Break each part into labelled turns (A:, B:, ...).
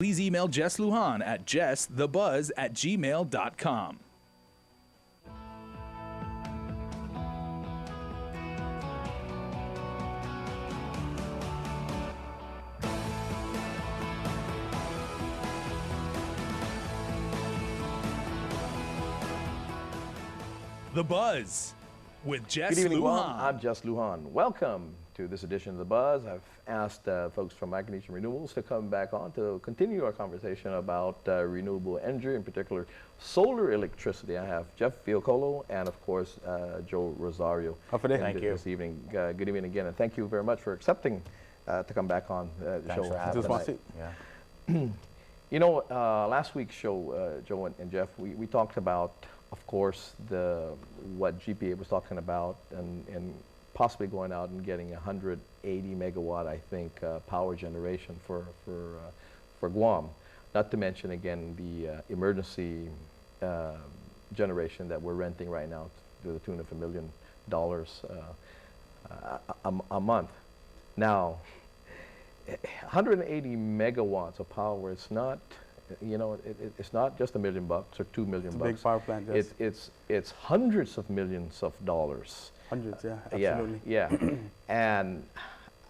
A: please email Jess Lujan at jessthebuzz@gmail.com. The Buzz with Jess
B: Good evening, Guam.
A: Lujan.
B: I'm Jess Lujan. Welcome to this edition of The Buzz. I've asked folks from Micronesian Renewables to come back on to continue our conversation about renewable energy, in particular solar electricity. I have Jeff Fiocolo and, of course, Joe Rosario.
C: Thank you.
B: This evening. Good evening again, and thank you very much for accepting to come back on the
C: Thanks
B: show
C: for having
B: tonight.
C: us. Yeah.
B: You know, last week's show, Joe and Jeff, we talked about, of course, what GPA was talking about, and possibly going out and getting 180 megawatt, I think, power generation for Guam. Not to mention, again, the emergency generation that we're renting right now to the tune of $1 million a month. Now, 180 megawatts of power is not, you know, it's not just $1 million or $2 million.
C: It's a big power plant. Yes.
B: It's hundreds of millions of dollars.
C: Hundreds, yeah, absolutely.
B: Yeah. And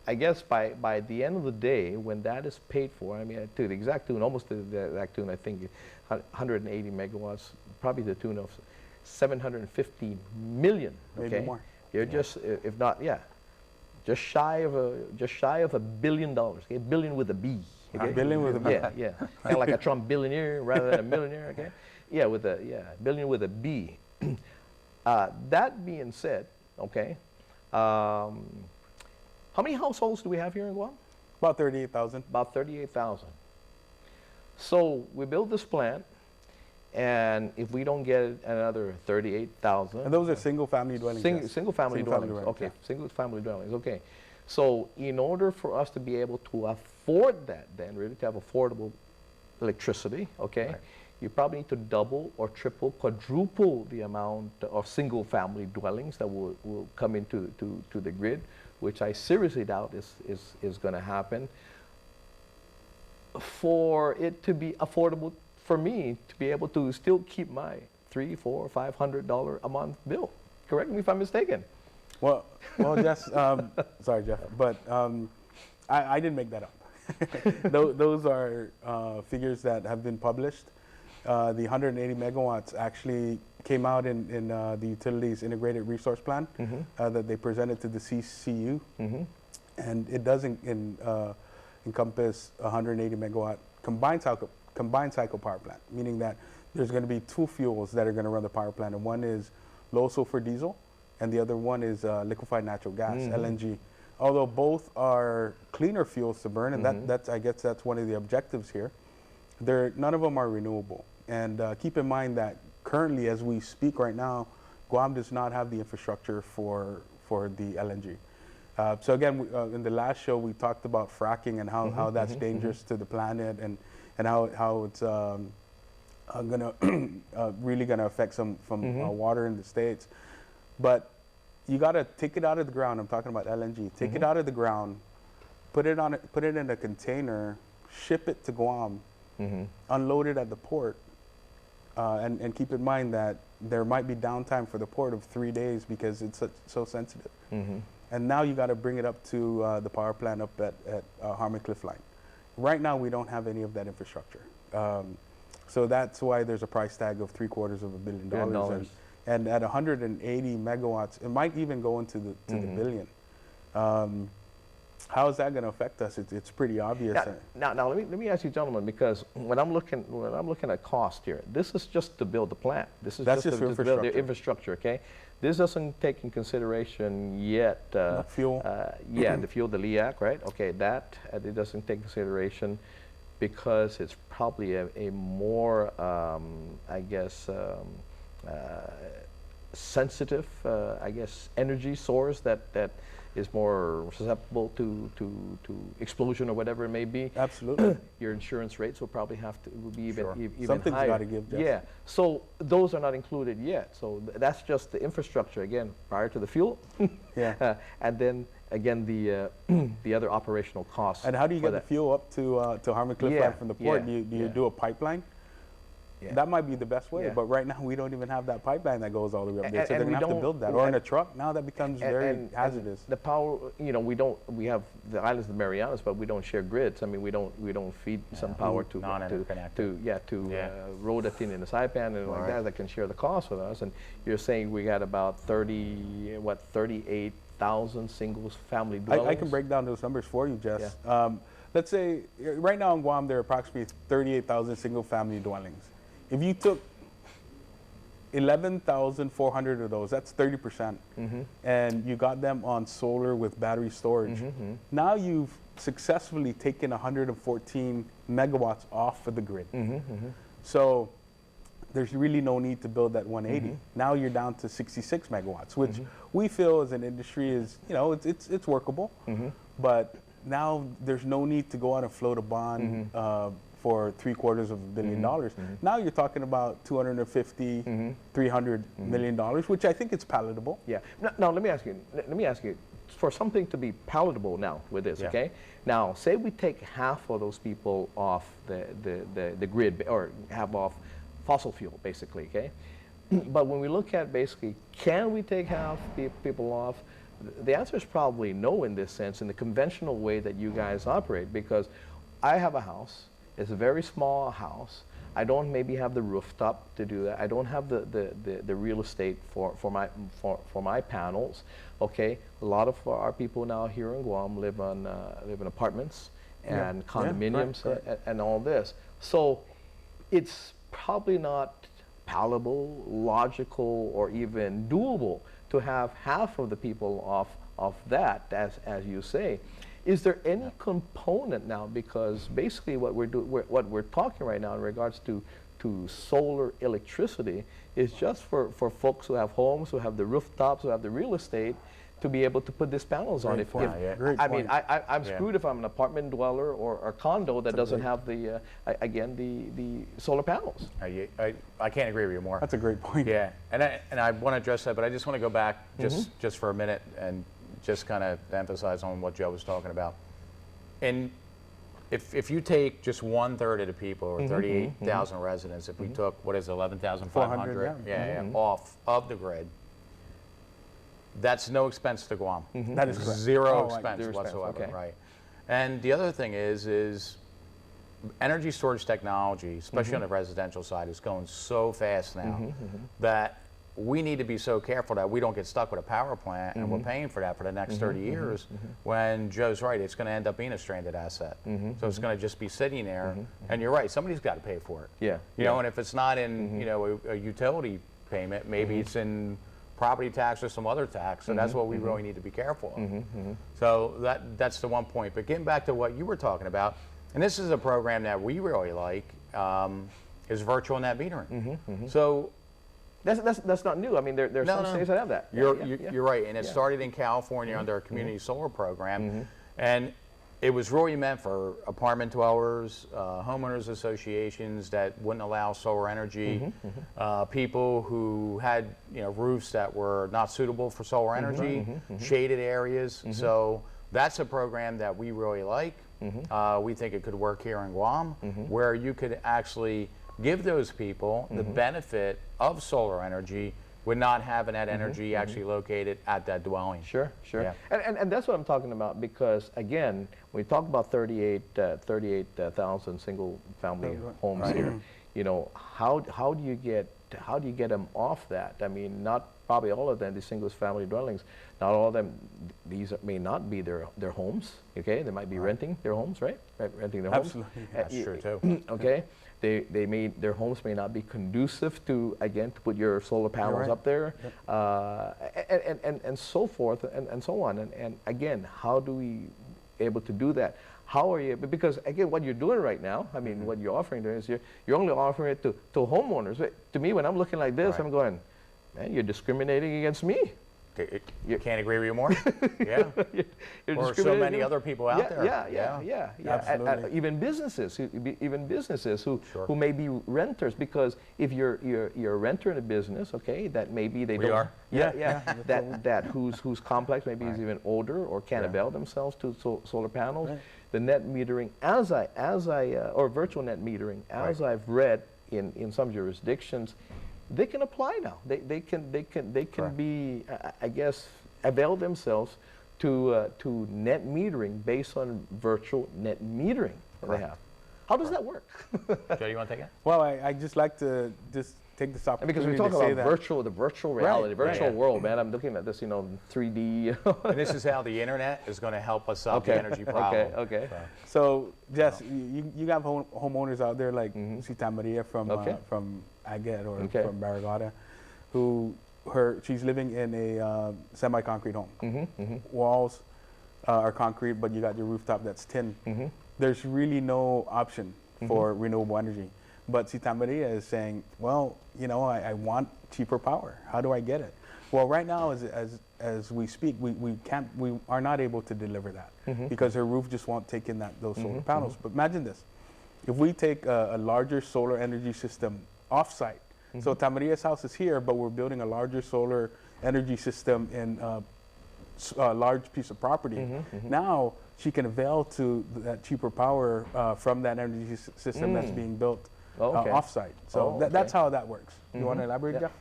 B: I guess by the end of the day, when that is paid for, I mean, to the exact tune, almost to the exact tune, I think 180 megawatts, probably the tune of 750 million. Okay?
C: Maybe more.
B: You're just, if not, just shy of $1 billion. Okay, billion with a B. Okay?
C: A billion with a B.
B: Yeah. Kind of like a Trump billionaire rather than a millionaire. Okay. Yeah, billion with a B. That being said, okay, how many households do we have here in Guam?
C: About 38,000.
B: About 38,000. So we build this plant, and if we don't get another 38,000.
C: And those are single-family dwellings. Yes.
B: Single-family dwellings. Okay, single-family dwellings. Okay. So in order for us to be able to afford that, then really to have affordable electricity, okay,
C: Right.
B: you probably need to double or triple, quadruple the amount of single-family dwellings that will come into to the grid, which I seriously doubt is going to happen. For it to be affordable for me to be able to still keep my $300, $400, $500 a month bill. Correct me if I'm mistaken.
C: Well, Jess, sorry, Jeff, but I didn't make that up. Those are figures that have been published. The 180 megawatts actually came out in the utilities integrated resource plan that they presented to the CCU, and it does encompass 180 megawatt combined cycle power plant, meaning that there's going to be two fuels that are going to run the power plant, and one is low sulfur diesel, and the other one is liquefied natural gas, LNG. Although both are cleaner fuels to burn, and that's I guess that's one of the objectives here. None of them are renewable. And keep in mind that currently, as we speak right now, Guam does not have the infrastructure for the LNG. So again, in the last show, we talked about fracking and how that's dangerous to the planet, and how it's really gonna affect some water in the States. But you gotta take it out of the ground. I'm talking about LNG. Take it out of the ground, put it in a container, ship it to Guam, unload it at the port, and keep in mind that there might be downtime for the port of 3 days because it's so sensitive. And now you got to bring it up to the power plant up at Harmon Cliff Line. Right now, we don't have any of that infrastructure. So that's why there's a price tag of $750 million. And at 180 megawatts, it might even go into the billion. How is that going to affect us? It's pretty obvious.
B: Now let me ask you, gentlemen, because when I'm looking at cost here, this is just to build the plant. This is just to build the infrastructure. Okay, this doesn't take in consideration yet
C: the fuel.
B: The fuel, the LEAC, right? Okay, that it doesn't take consideration because it's probably a more, I guess, sensitive, I guess, energy source that is more susceptible to explosion or whatever it may be.
C: Absolutely.
B: Your insurance rates will probably will be even,
D: Sure.
B: even
C: Something's
B: higher.
C: gotta give, Jeff.
B: Yeah, so those are not included yet. So that's just the infrastructure, again, prior to the fuel.
C: Yeah.
B: And then, again, the other operational costs.
C: And how do you
B: for
C: get the
B: that.
C: fuel up to Harmon Cliff
B: Yeah,
C: Line from the port?
B: yeah,
C: Do you
B: yeah.
C: do a pipeline?
B: Yeah.
C: That might be the best way,
B: Yeah.
C: but right now we don't even have that pipeline that goes all the way up there.
B: And-
C: So they're
B: and we
C: going to have to
B: don't-
C: build that. Or in
B: and-
C: a truck, now that becomes very
B: And
C: hazardous.
B: the power, we have the islands of the Marianas, but we don't share grids. I mean, we don't feed some power to
D: Non-interconnected.
B: to road in the Saipan and like that can share the cost with us. And you're saying we got about 38,000 single family dwellings.
C: I can break down those numbers for you, Jess. Let's say right now in Guam there are approximately 38,000 single-family dwellings. If you took 11,400 of those, that's 30%, and you got them on solar with battery storage. Now you've successfully taken 114 megawatts off of the grid. So there's really no need to build that 180. Now you're down to 66 megawatts, which we feel as an industry is, it's workable. But now there's no need to go out and float a bond for $750 million. Now you're talking about 250, $300 million, which I think it's palatable.
B: Yeah. Now let me ask you, for something to be palatable now with this, okay? Now, say we take half of those people off the grid, or have off fossil fuel, basically, okay? But when we look at basically, can we take half people off? The answer is probably no in this sense, in the conventional way that you guys operate, because I have a house. It's a very small house. I don't maybe have the rooftop to do that. I don't have the real estate for my panels. Okay, a lot of our people now here in Guam live in apartments and condominiums
C: correct.
B: and all this. So it's probably not palatable, logical, or even doable to have half of the people off that, as you say. Is there any component now, because basically what we're talking right now in regards to solar electricity is just for folks who have homes, who have the rooftops, who have the real estate, to be able to put these panels on.
C: Great point. Great
B: I mean,
C: point.
B: I'm screwed if I'm an apartment dweller or a condo that doesn't have the solar panels.
D: I can't agree with you more.
C: That's a great point.
D: Yeah, and I want to address that, but I just want to go back just for a minute and just kind of emphasize on what Joe was talking about. And if you take just 1/3 of the people, or 38,000 residents, if we took, what is it, 11,500 off of the grid, that's no expense to Guam.
C: That is correct.
D: Zero
C: right.
D: expense
B: Zero expense,
D: whatsoever,
B: okay.
D: right? And the other thing is energy storage technology, especially on the residential side, is going so fast now that we need to be so careful that we don't get stuck with a power plant and we're paying for that for the next 30 years when Joe's right, it's going to end up being a stranded asset. So it's going to just be sitting there, and you're right, somebody's got to pay for it.
B: Yeah.
D: You know, and if it's not in, a utility payment, maybe it's in property tax or some other tax, so that's what we really need to be careful of. So that's the one point. But getting back to what you were talking about, and this is a program that we really like, is virtual net metering. So
B: That's not new. I mean, there are some states that have that.
D: you're right, and it started in California under a community solar program, and it was really meant for apartment dwellers, homeowners associations that wouldn't allow solar energy, people who had roofs that were not suitable for solar energy, shaded areas. So that's a program that we really like. We think it could work here in Guam, where you could actually give those people the benefit of solar energy with not having that energy actually located at that dwelling.
B: Sure.
D: Yeah.
B: And that's what I'm talking about, because again, when we talk about 38,000 single family homes here, how do you get them off that? I mean, not probably all of them, these single family dwellings, not all of them, may not be their homes, okay? They might be renting their homes, right? Renting their homes.
C: Absolutely.
D: That's true too.
B: Okay, their homes may not be conducive to put your solar panels
C: right.
B: up there, and so forth and so on. And again, how do we able to do that? How are you? Because again, what you're doing right now, I mean, what you're offering is you're only offering it to homeowners. To me, when I'm looking like this,
D: Right.
B: I'm going, man, you're discriminating against me.
D: You can't agree with you more. Yeah.
B: You're
D: Or so
B: discriminating
D: many
B: against-
D: other people out there.
C: Absolutely.
B: Even businesses, even businesses who
D: Sure.
B: who may be renters, because if you're a renter in a business, okay, that maybe they
D: We
B: don't.
D: are.
B: That whose complex maybe is even older or can't avail themselves to solar panels.
C: Right.
B: The net metering, or virtual net metering, as
D: Right.
B: I've read in some jurisdictions, they can apply now. They can
D: Correct.
B: be, I guess, avail themselves to net metering based on virtual net metering that they
D: Correct.
B: have. How does that work?
D: Joe, you want to take it?
C: Well, I just like to just take this opportunity
B: Because we talk
C: to say
B: about
C: that.
B: the virtual reality,
C: Right,
B: virtual
D: right.
B: world, man. I'm looking at this, 3D.
D: And this is how the internet is going to help us solve the
B: Okay.
D: energy problem.
B: Okay.
C: So, Jess, you got homeowners out there like Sita Maria from
B: Okay.
C: Agate or
B: Okay.
C: from Barragata, she's living in a semi-concrete home. Walls are concrete, but you got your rooftop that's tin. There's really no option for renewable energy. But Sita Maria is saying, well, I want cheaper power. How do I get it? Well, right now, as we speak, we are not able to deliver that because her roof just won't take in those solar panels. But imagine this: if we take a larger solar energy system off-site, so Tamaria's house is here, but we're building a larger solar energy system in a large piece of property. Now she can avail to that cheaper power from that energy system that's being built
B: Okay.
C: off-site. So
B: Oh,
C: that's
B: okay.
C: how that works. You want to elaborate,
B: Yeah.
C: Jeff?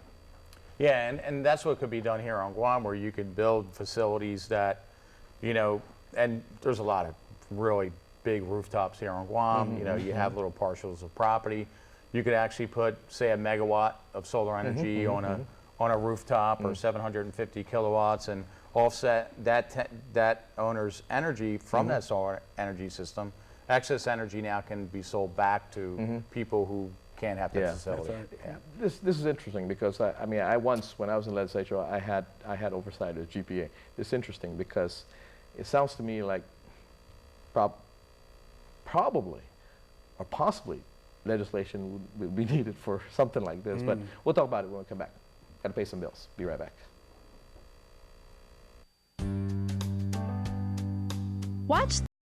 D: Yeah, and that's what could be done here on Guam, where you could build facilities that, and there's a lot of really big rooftops here on Guam. You have little parcels of property. You could actually put, say, a megawatt of solar energy on a rooftop or 750 kilowatts and offset that owner's energy from that solar energy system. Excess energy now can be sold back to people who can't have the
B: Yeah.
D: facility.
C: That's right.
D: Yeah.
B: This is interesting because I once, when I was in legislature, I had oversight of GPA. It's interesting because it sounds to me like probably or possibly legislation would be needed for something like this. But we'll talk about it when we come back. Got to pay some bills. Be right back.
E: Watch